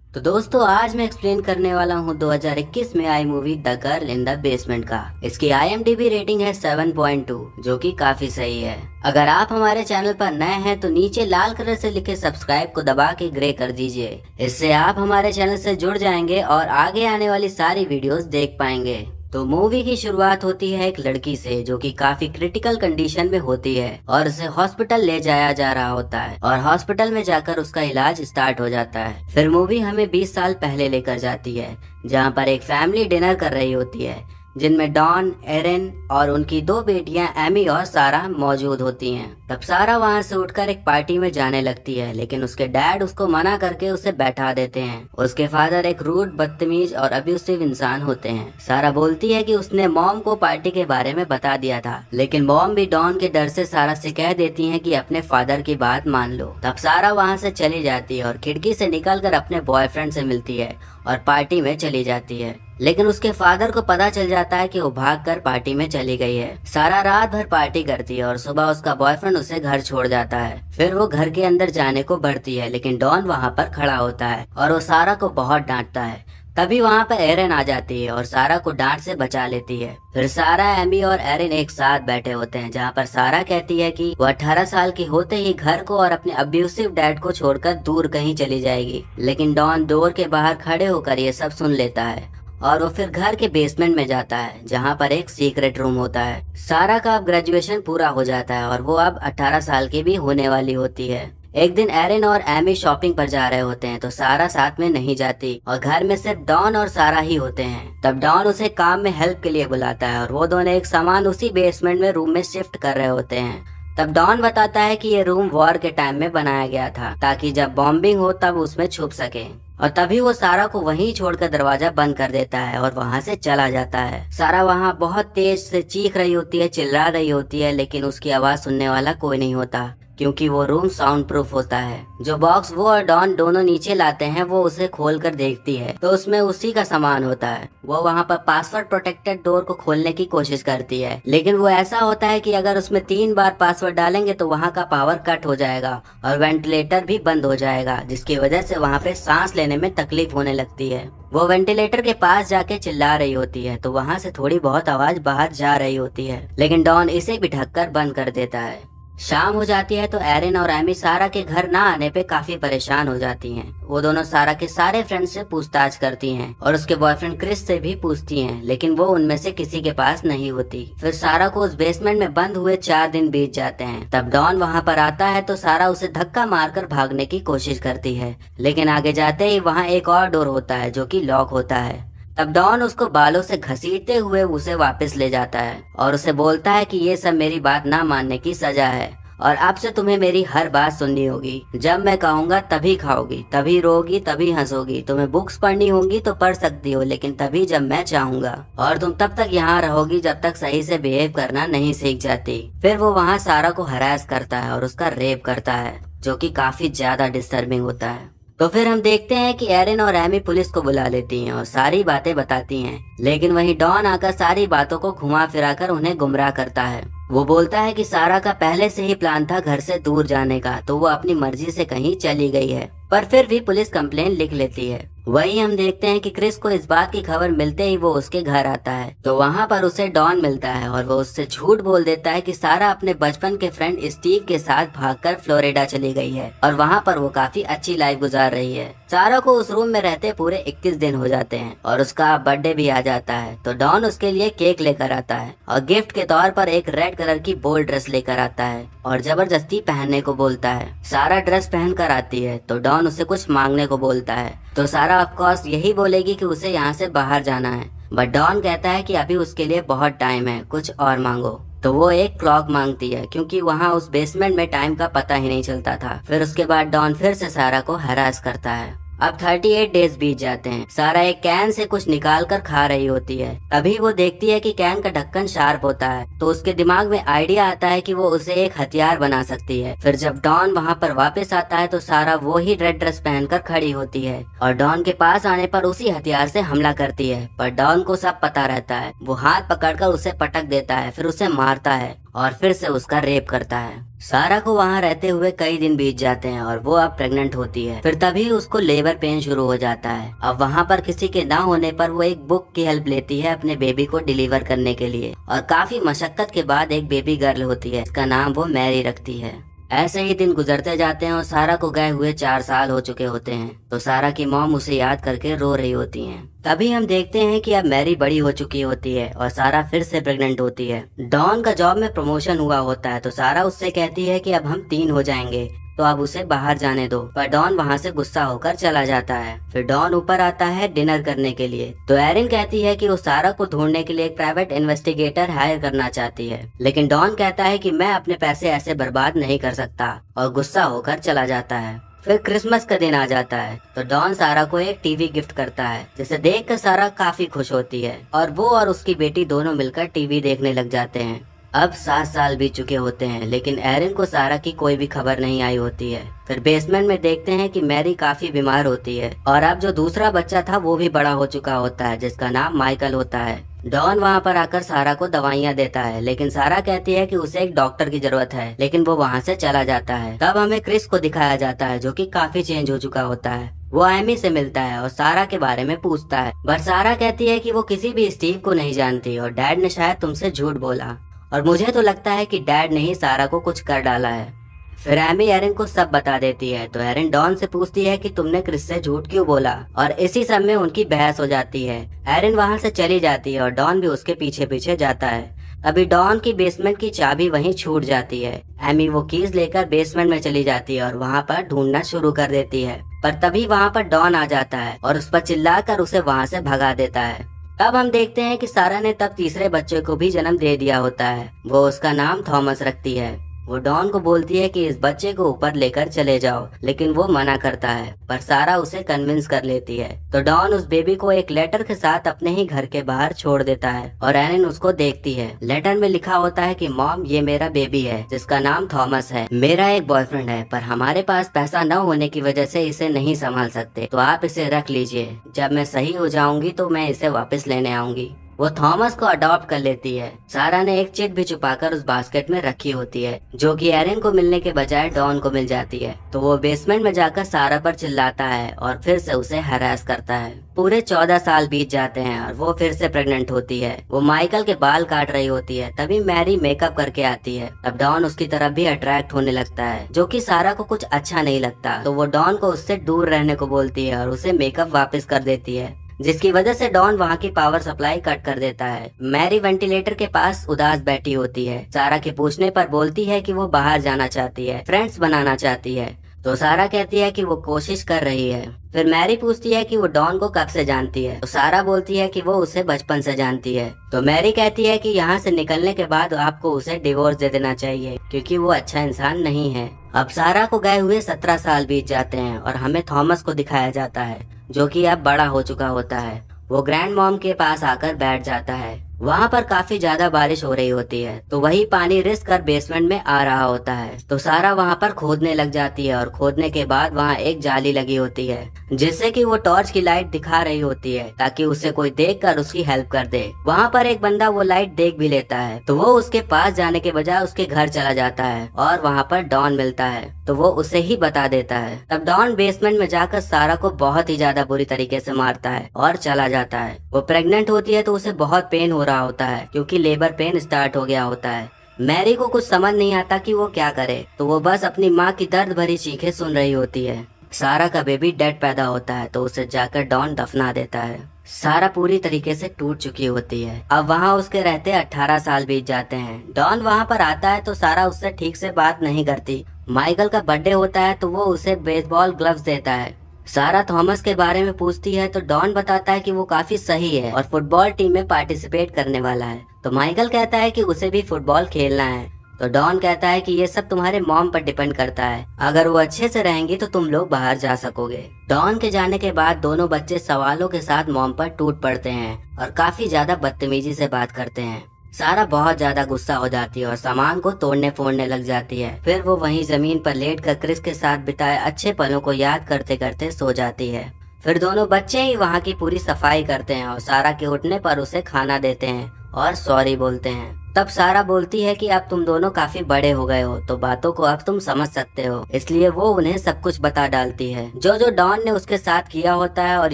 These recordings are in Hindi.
तो दोस्तों आज मैं एक्सप्लेन करने वाला हूँ 2021 में आई movie the girl in the basement का। इसकी IMDb रेटिंग है 7.2 जो कि काफी सही है। अगर आप हमारे चैनल पर नए हैं तो नीचे लाल कलर से लिखे सब्सक्राइब को दबा के ग्रे कर दीजिए। इससे आप हमारे चैनल से जुड़ जाएंगे और आगे आने वाली सारी वीडियोस देख पाएंगे। तो मूवी की शुरुआत होती है एक लड़की से जो कि काफी क्रिटिकल कंडीशन में होती है और उसे हॉस्पिटल ले जाया जा रहा होता है और हॉस्पिटल में जाकर उसका इलाज स्टार्ट हो जाता है। फिर मूवी हमें 20 साल पहले लेकर जाती है जहां पर एक फैमिली डिनर कर रही होती है जिनमें डॉन, एरिन और उनकी दो बेटियां एमी और सारा मौजूद होती हैं। तब सारा वहां से उठकर एक पार्टी में जाने लगती है लेकिन उसके डैड उसको मना करके उसे बैठा देते हैं। उसके फादर एक रूड, बदतमीज और अब्यूसिव इंसान होते हैं। सारा बोलती है कि उसने मॉम को पार्टी के बारे में बता दिया था लेकिन मॉम भी डॉन के डर से सारा से कह देती है कि अपने फादर की बात मान लो। तब सारा वहाँ से चली जाती है और खिड़की से निकलकर अपने बॉयफ्रेंड से मिलती है और पार्टी में चली जाती है। लेकिन उसके फादर को पता चल जाता है कि वो भागकर पार्टी में चली गई है। सारा रात भर पार्टी करती है और सुबह उसका बॉयफ्रेंड उसे घर छोड़ जाता है। फिर वो घर के अंदर जाने को बढ़ती है लेकिन डॉन वहाँ पर खड़ा होता है और वो सारा को बहुत डांटता है। तभी वहाँ पर एरिन आ जाती है और सारा को डांट से बचा लेती है। फिर सारा, एमी और एरिन एक साथ बैठे होते हैं जहाँ पर सारा कहती है कि वो 18 साल की होते ही घर को और अपने अब्यूसिव डैड को छोड़कर दूर कहीं चली जाएगी। लेकिन डॉन डोर के बाहर खड़े होकर ये सब सुन लेता है और वो फिर घर के बेसमेंट में जाता है जहाँ पर एक सीक्रेट रूम होता है। सारा का अब ग्रेजुएशन पूरा हो जाता है और वो अब 18 साल की भी होने वाली होती है। एक दिन एरिन और एमी शॉपिंग पर जा रहे होते हैं तो सारा साथ में नहीं जाती और घर में सिर्फ डॉन और सारा ही होते हैं। तब डॉन उसे काम में हेल्प के लिए बुलाता है और वो दोनों एक सामान उसी बेसमेंट में रूम में शिफ्ट कर रहे होते हैं। तब डॉन बताता है कि ये रूम वॉर के टाइम में बनाया गया था ताकि जब बॉम्बिंग हो तब उसमें छुप सके। और तभी वो सारा को वहीं छोड़कर दरवाजा बंद कर देता है और वहाँ से चला जाता है। सारा वहाँ बहुत तेज से चीख रही होती है, चिल्ला रही होती है लेकिन उसकी आवाज सुनने वाला कोई नहीं होता क्योंकि वो रूम साउंड प्रूफ होता है। जो बॉक्स वो और डॉन दोनों नीचे लाते हैं वो उसे खोल कर देखती है तो उसमें उसी का सामान होता है। वो वहाँ पर पासवर्ड प्रोटेक्टेड डोर को खोलने की कोशिश करती है लेकिन वो ऐसा होता है कि अगर उसमें 3 बार पासवर्ड डालेंगे तो वहाँ का पावर कट हो जाएगा और वेंटिलेटर भी बंद हो जाएगा जिसकी वजह से वहाँ पे सांस लेने में तकलीफ होने लगती है। वो वेंटिलेटर के पास जाके चिल्ला रही होती है तो वहाँ से थोड़ी बहुत आवाज बाहर जा रही होती है लेकिन डॉन इसे भी ढककर बंद कर देता है। शाम हो जाती है तो एरिन और एमी सारा के घर ना आने पे काफी परेशान हो जाती हैं। वो दोनों सारा के सारे फ्रेंड्स से पूछताछ करती हैं और उसके बॉयफ्रेंड क्रिस से भी पूछती हैं लेकिन वो उनमें से किसी के पास नहीं होती। फिर सारा को उस बेसमेंट में बंद हुए 4 दिन बीत जाते हैं। तब डॉन वहाँ पर आता है तो सारा उसे धक्का मारकर भागने की कोशिश करती है लेकिन आगे जाते ही वहाँ एक और डोर होता है जो कि लॉक होता है। तब डॉन उसको बालों से घसीटते हुए उसे वापस ले जाता है और उसे बोलता है कि ये सब मेरी बात ना मानने की सजा है और अब से तुम्हें मेरी हर बात सुननी होगी। जब मैं कहूँगा तभी खाओगी, तभी रोगी, तभी हंसोगी। तुम्हें बुक्स पढ़नी होंगी तो पढ़ सकती हो लेकिन तभी जब मैं चाहूंगा और तुम तब तक यहाँ रहोगी जब तक सही से बिहेव करना नहीं सीख जाती। फिर वो वहाँ सारा को हरास करता है और उसका रेप करता है जो कि काफी ज्यादा डिस्टर्बिंग होता है। तो फिर हम देखते हैं कि एरिन और एमी पुलिस को बुला लेती हैं और सारी बातें बताती हैं लेकिन वहीं डॉन आकर सारी बातों को घुमा फिराकर उन्हें गुमराह करता है। वो बोलता है कि सारा का पहले से ही प्लान था घर से दूर जाने का तो वो अपनी मर्जी से कहीं चली गई है पर फिर भी पुलिस कंप्लेन लिख लेती है। वही हम देखते हैं कि क्रिस को इस बात की खबर मिलते ही वो उसके घर आता है तो वहाँ पर उसे डॉन मिलता है और वो उससे झूठ बोल देता है कि सारा अपने बचपन के फ्रेंड स्टीव के साथ भागकर फ्लोरिडा चली गई है और वहाँ पर वो काफी अच्छी लाइफ गुजार रही है। सारा को उस रूम में रहते पूरे 21 दिन हो जाते हैं और उसका बर्थडे भी आ जाता है तो डॉन उसके लिए केक लेकर आता है और गिफ्ट के तौर पर एक रेड कलर की बोल्ड ड्रेस लेकर आता है और जबरदस्ती पहनने को बोलता है। सारा ड्रेस पहन कर आती है तो डॉन उसे कुछ मांगने को बोलता है तो सारा ऑफ कोर्स यही बोलेगी कि उसे यहाँ से बाहर जाना है बट डॉन कहता है कि अभी उसके लिए बहुत टाइम है, कुछ और मांगो। तो वो एक क्लॉक मांगती है क्योंकि वहाँ उस बेसमेंट में टाइम का पता ही नहीं चलता था। फिर उसके बाद डॉन फिर से सारा को हरास करता है। अब 38 डेज बीत जाते हैं। सारा एक कैन से कुछ निकाल कर खा रही होती है। तभी वो देखती है कि कैन का ढक्कन शार्प होता है तो उसके दिमाग में आइडिया आता है कि वो उसे एक हथियार बना सकती है। फिर जब डॉन वहाँ पर वापस आता है तो सारा वो ही रेड ड्रेस पहनकर खड़ी होती है और डॉन के पास आने पर उसी हथियार से हमला करती है पर डॉन को सब पता रहता है। वो हाथ पकड़कर उसे पटक देता है फिर उसे मारता है और फिर से उसका रेप करता है। सारा को वहाँ रहते हुए कई दिन बीत जाते हैं और वो अब प्रेग्नेंट होती है। फिर तभी उसको लेबर पेन शुरू हो जाता है। अब वहाँ पर किसी के ना होने पर वो एक बुक की हेल्प लेती है अपने बेबी को डिलीवर करने के लिए, और काफी मशक्कत के बाद एक बेबी गर्ल होती है। इसका नाम वो मैरी रखती है। ऐसे ही दिन गुजरते जाते हैं और सारा को गए हुए 4 साल हो चुके होते हैं। तो सारा की मॉम उसे याद करके रो रही होती हैं। तभी हम देखते हैं कि अब मैरी बड़ी हो चुकी होती है और सारा फिर से प्रेग्नेंट होती है। डॉन का जॉब में प्रमोशन हुआ होता है, तो सारा उससे कहती है कि अब हम 3 हो जाएंगे, तो अब उसे बाहर जाने दो। पर डॉन वहाँ से गुस्सा होकर चला जाता है। फिर डॉन ऊपर आता है डिनर करने के लिए, तो एरिन कहती है कि वो सारा को ढूंढने के लिए एक प्राइवेट इन्वेस्टिगेटर हायर करना चाहती है, लेकिन डॉन कहता है कि मैं अपने पैसे ऐसे बर्बाद नहीं कर सकता, और गुस्सा होकर चला जाता है। फिर क्रिसमस का दिन आ जाता है, तो डॉन सारा को एक टीवी गिफ्ट करता है, जिसे देखकर सारा काफी खुश होती है और वो और उसकी बेटी दोनों मिलकर टीवी देखने लग जाते हैं। अब 7 साल बीत चुके होते हैं, लेकिन एरिन को सारा की कोई भी खबर नहीं आई होती है। फिर बेसमेंट में देखते हैं कि मैरी काफी बीमार होती है, और अब जो दूसरा बच्चा था वो भी बड़ा हो चुका होता है, जिसका नाम माइकल होता है। डॉन वहाँ पर आकर सारा को दवाइयाँ देता है, लेकिन सारा कहती है कि उसे एक डॉक्टर की जरूरत है, लेकिन वो वहाँ से चला जाता है। तब हमें क्रिस को दिखाया जाता है, जो कि काफी चेंज हो चुका होता है। वो एमी से मिलता है और सारा के बारे में पूछता है, बट सारा कहती है कि वो किसी भी स्टीव को नहीं जानती और डैड ने शायद तुमसे झूठ बोला, और मुझे तो लगता है कि डैड ने ही सारा को कुछ कर डाला है। फिर एमी एरिन को सब बता देती है, तो एरिन डॉन से पूछती है कि तुमने क्रिस से झूठ क्यों बोला, और इसी सब में उनकी बहस हो जाती है। एरिन वहाँ से चली जाती है और डॉन भी उसके पीछे पीछे जाता है। अभी डॉन की बेसमेंट की चाबी वहीं छूट जाती है। एमी वो कीज लेकर बेसमेंट में चली जाती है और वहाँ पर ढूंढना शुरू कर देती है, पर तभी वहाँ पर डॉन आ जाता है और उस पर चिल्लाकर उसे वहाँ से भगा देता है। तब हम देखते हैं कि सारा ने तब तीसरे बच्चे को भी जन्म दे दिया होता है। वो उसका नाम थॉमस रखती है। वो डॉन को बोलती है कि इस बच्चे को ऊपर लेकर चले जाओ, लेकिन वो मना करता है, पर सारा उसे कन्विंस कर लेती है। तो डॉन उस बेबी को एक लेटर के साथ अपने ही घर के बाहर छोड़ देता है और एरिन उसको देखती है। लेटर में लिखा होता है कि मॉम, ये मेरा बेबी है जिसका नाम थॉमस है। मेरा एक बॉयफ्रेंड है, पर हमारे पास पैसा न होने की वजह से इसे नहीं संभाल सकते, तो आप इसे रख लीजिए। जब मैं सही हो जाऊंगी तो मैं इसे वापस लेने आऊंगी। वो थॉमस को अडॉप्ट कर लेती है। सारा ने एक चिट भी छुपाकर उस बास्केट में रखी होती है, जो कि एरिन को मिलने के बजाय डॉन को मिल जाती है। तो वो बेसमेंट में जाकर सारा पर चिल्लाता है और फिर से उसे हरास करता है। पूरे 14 साल बीत जाते हैं और वो फिर से प्रेग्नेंट होती है। वो माइकल के बाल काट रही होती है, तभी मैरी मेकअप करके आती है। अब डॉन उसकी तरफ भी अट्रैक्ट होने लगता है, जो कि सारा को कुछ अच्छा नहीं लगता। तो वो डॉन को उससे दूर रहने को बोलती है और उसे मेकअप वापस कर देती है, जिसकी वजह से डॉन वहाँ की पावर सप्लाई कट कर देता है। मैरी वेंटिलेटर के पास उदास बैठी होती है। सारा के पूछने पर बोलती है कि वो बाहर जाना चाहती है, फ्रेंड्स बनाना चाहती है। तो सारा कहती है कि वो कोशिश कर रही है। फिर मैरी पूछती है कि वो डॉन को कब से जानती है, तो सारा बोलती है कि वो उसे बचपन से जानती है। तो मैरी कहती है कि यहाँ से निकलने के बाद आपको उसे डिवोर्स दे देना चाहिए, क्योंकि वो अच्छा इंसान नहीं है। अब सारा को गए हुए 17 साल बीत जाते हैं और हमें थॉमस को दिखाया जाता है, जो कि अब बड़ा हो चुका होता है। वो ग्रैंड मॉम के पास आकर बैठ जाता है। वहाँ पर काफी ज्यादा बारिश हो रही होती है, तो वही पानी रिस कर बेसमेंट में आ रहा होता है। तो सारा वहाँ पर खोदने लग जाती है और खोदने के बाद वहाँ एक जाली लगी होती है, जिससे कि वो टॉर्च की लाइट दिखा रही होती है, ताकि उसे कोई देखकर उसकी हेल्प कर दे। वहाँ पर एक बंदा वो लाइट देख भी लेता है, तो वो उसके पास जाने के बजाय उसके घर चला जाता है और वहाँ पर डॉन मिलता है, तो वो उसे ही बता देता है। तब डॉन बेसमेंट में जाकर सारा को बहुत ही ज्यादा बुरी तरीके से मारता है और चला जाता है। वो प्रेग्नेंट होती है, तो उसे बहुत पेन हो रहा होता है, क्योंकि लेबर पेन स्टार्ट हो गया होता है। मैरी को कुछ समझ नहीं आता कि वो क्या करे, तो वो बस अपनी माँ की दर्द भरी चीखें सुन रही होती है। सारा का बेबी डेड पैदा होता है, तो उसे जाकर डॉन दफना देता है। सारा पूरी तरीके से टूट चुकी होती है। अब वहाँ उसके रहते 18 साल बीत जाते हैं। डॉन वहाँ पर आता है, तो सारा उससे ठीक से बात नहीं करती। माइकल का बर्थडे होता है, तो वो उसे बेसबॉल ग्लव्स देता है। सारा थॉमस के बारे में पूछती है, तो डॉन बताता है कि वो काफी सही है और फुटबॉल टीम में पार्टिसिपेट करने वाला है। तो माइकल कहता है कि उसे भी फुटबॉल खेलना है। तो डॉन कहता है कि ये सब तुम्हारे मॉम पर डिपेंड करता है, अगर वो अच्छे से रहेंगी तो तुम लोग बाहर जा सकोगे। डॉन के जाने के बाद दोनों बच्चे सवालों के साथ मॉम पर टूट पड़ते हैं और काफी ज्यादा बदतमीजी से बात करते हैं। सारा बहुत ज्यादा गुस्सा हो जाती है और सामान को तोड़ने फोड़ने लग जाती है। फिर वो वहीं जमीन पर लेट कर क्रिस के साथ बिताए अच्छे पलों को याद करते करते सो जाती है। फिर दोनों बच्चे ही वहाँ की पूरी सफाई करते हैं और सारा के उठने पर उसे खाना देते हैं और सॉरी बोलते हैं। तब सारा बोलती है कि अब तुम दोनों काफी बड़े हो गए हो, तो बातों को अब तुम समझ सकते हो। इसलिए वो उन्हें सब कुछ बता डालती है, जो जो डॉन ने उसके साथ किया होता है, और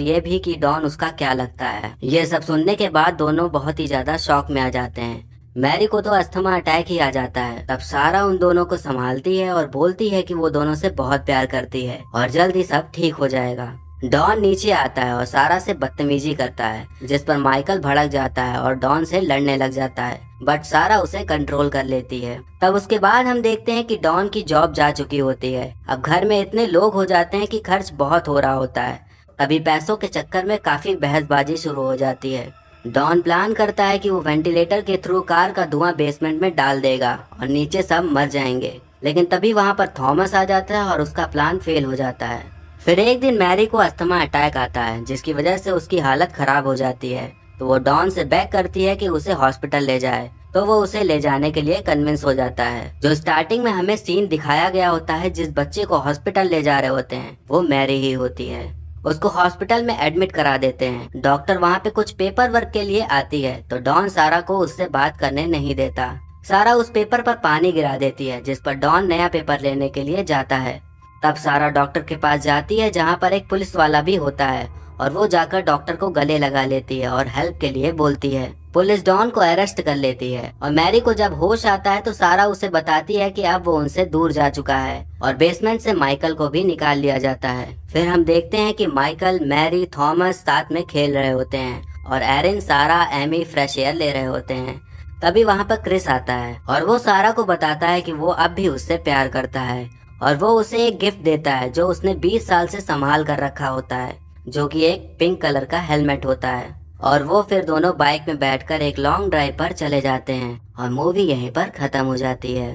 ये भी कि डॉन उसका क्या लगता है। ये सब सुनने के बाद दोनों बहुत ही ज्यादा शॉक में आ जाते हैं। मैरी को तो अस्थमा अटैक ही आ जाता है। तब सारा उन दोनों को संभालती है और बोलती है कि वो दोनों से बहुत प्यार करती है और जल्द ही सब ठीक हो जाएगा। डॉन नीचे आता है और सारा से बदतमीजी करता है, जिस पर माइकल भड़क जाता है और डॉन से लड़ने लग जाता है, बट सारा उसे कंट्रोल कर लेती है। तब उसके बाद हम देखते हैं कि डॉन की जॉब जा चुकी होती है। अब घर में इतने लोग हो जाते हैं कि खर्च बहुत हो रहा होता है। तभी पैसों के चक्कर में काफी बहसबाजी शुरू हो जाती है। डॉन प्लान करता है कि वो वेंटिलेटर के थ्रू कार का धुआं बेसमेंट में डाल देगा और नीचे सब मर जाएंगे। लेकिन तभी वहाँ पर थॉमस आ जाता है और उसका प्लान फेल हो जाता है। फिर एक दिन मैरी को अस्थमा अटैक आता है, जिसकी वजह से उसकी हालत खराब हो जाती है। तो वो डॉन से बेग करती है कि उसे हॉस्पिटल ले जाए, तो वो उसे ले जाने के लिए कन्विंस हो जाता है। जो स्टार्टिंग में हमें सीन दिखाया गया होता है, जिस बच्चे को हॉस्पिटल ले जा रहे होते हैं, वो मैरी ही होती है। उसको हॉस्पिटल में एडमिट करा देते हैं। डॉक्टर वहाँ पे कुछ पेपर वर्क के लिए आती है, तो डॉन सारा को उससे बात करने नहीं देता। सारा उस पेपर पर पानी गिरा देती है, जिस पर डॉन नया पेपर लेने के लिए जाता है। तब सारा डॉक्टर के पास जाती है, जहाँ पर एक पुलिस वाला भी होता है, और वो जाकर डॉक्टर को गले लगा लेती है और हेल्प के लिए बोलती है। पुलिस डॉन को अरेस्ट कर लेती है और मैरी को जब होश आता है तो सारा उसे बताती है कि अब वो उनसे दूर जा चुका है और बेसमेंट से माइकल को भी निकाल लिया जाता है। फिर हम देखते हैं कि माइकल, मैरी, थॉमस साथ में खेल रहे होते हैं और एरिन, सारा, एमी फ्रेश एयर ले रहे होते हैं। तभी वहाँ पर क्रिस आता है और वो सारा को बताता है कि वो अब भी उससे प्यार करता है और वो उसे एक गिफ्ट देता है जो उसने 20 साल से संभाल कर रखा होता है, जो कि एक पिंक कलर का हेलमेट होता है। और वो फिर दोनों बाइक में बैठकर एक लॉन्ग ड्राइव पर चले जाते हैं और मूवी यहीं पर खत्म हो जाती है।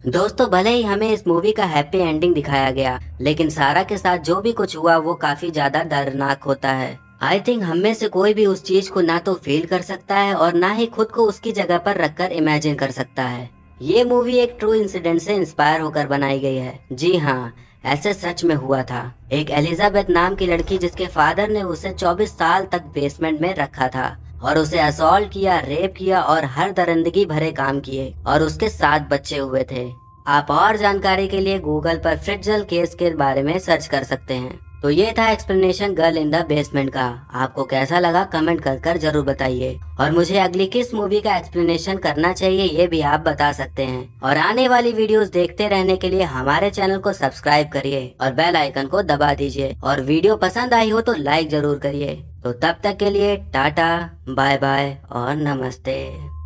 दोस्तों, भले ही हमें इस मूवी का हैप्पी एंडिंग दिखाया गया, लेकिन सारा के साथ जो भी कुछ हुआ वो काफी ज्यादा दर्दनाक होता है। आई थिंक हम में से कोई भी उस चीज को ना तो फील कर सकता है और ना ही खुद को उसकी जगह पर रखकर इमेजिन कर सकता है। ये मूवी एक ट्रू इंसिडेंट से इंस्पायर होकर बनाई गई है। जी हाँ, ऐसे सच में हुआ था। एक एलिजाबेथ नाम की लड़की, जिसके फादर ने उसे 24 साल तक बेसमेंट में रखा था और उसे असॉल्ट किया, रेप किया और हर दरिंदगी भरे काम किए, और उसके 7 बच्चे हुए थे। आप और जानकारी के लिए गूगल पर फ्रिट्जल केस के बारे में सर्च कर सकते हैं। तो ये था explanation girl in the basement का। आपको कैसा लगा कमेंट कर जरूर बताइए, और मुझे अगली किस मूवी का एक्सप्लेनेशन करना चाहिए ये भी आप बता सकते हैं। और आने वाली वीडियोस देखते रहने के लिए हमारे चैनल को सब्सक्राइब करिए और बेल आइकन को दबा दीजिए, और वीडियो पसंद आई हो तो लाइक जरूर करिए। तो तब तक के लिए टाटा, बाय बाय और नमस्ते।